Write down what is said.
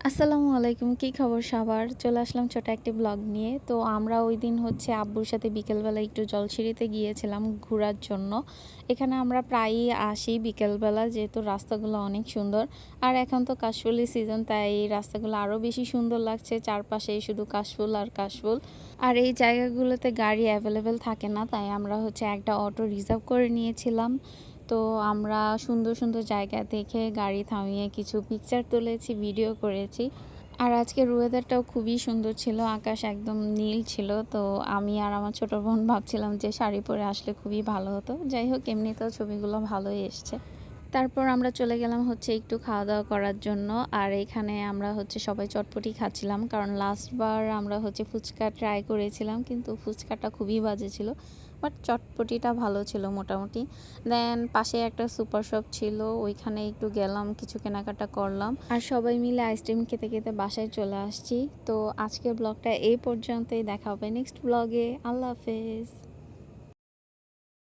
আসসালামু আলাইকুম, কি খবর সবার? চলে আসলাম ছোট একটি ব্লগ নিয়ে। তো আমরা ওইদিন হচ্ছে আব্বুর সাথে বিকেলবেলা একটু জলসিঁড়িতে গিয়েছিলাম ঘোরার জন্য। এখানে আমরা প্রায়ই আসি বিকেলবেলা, যেহেতু রাস্তাগুলো অনেক সুন্দর। আর এখন তো কাশফুলের সিজন, তাই এই রাস্তাগুলো আরও বেশি সুন্দর লাগছে। চারপাশেই শুধু কাশফুল আর কাশফুল। আর এই জায়গাগুলোতে গাড়ি অ্যাভেলেবেল থাকে না, তাই আমরা হচ্ছে একটা অটো রিজার্ভ করে নিয়েছিলাম। তো আমরা সুন্দর সুন্দর জায়গা দেখে গাড়ি থামিয়ে কিছু পিকচার তুলেছি, ভিডিও করেছি। আর আজকের ওয়েদারটাও খুবই সুন্দর ছিল, আকাশ একদম নীল ছিল। তো আমি আর আমার ছোট বোন ভাবছিলাম যে শাড়ি পরে আসলে খুবই ভালো হতো। যাই হোক, এমনিতেও ছবিগুলো ভালোই এসছে। তারপর আমরা চলে গেলাম হচ্ছে একটু খাওয়া দাওয়া করার জন্য। আর এখানে আমরা হচ্ছে সবাই চটপটি খাচ্ছিলাম, কারণ লাস্টবার আমরা হচ্ছে ফুচকা ট্রাই করেছিলাম, কিন্তু ফুচকাটা খুবই বাজে ছিল। বাট চটপটিটা ভালো ছিল মোটামুটি। দেন পাশে একটা সুপার শপ ছিল, ওইখানে একটু গেলাম, কিছু কেনাকাটা করলাম। আর সবাই মিলে আইসক্রিম খেতে খেতে বাসায় চলে আসছি। তো আজকের ব্লগটা এই পর্যন্তই, দেখা হবে নেক্সট ব্লগে। আল্লাহ হাফেজ।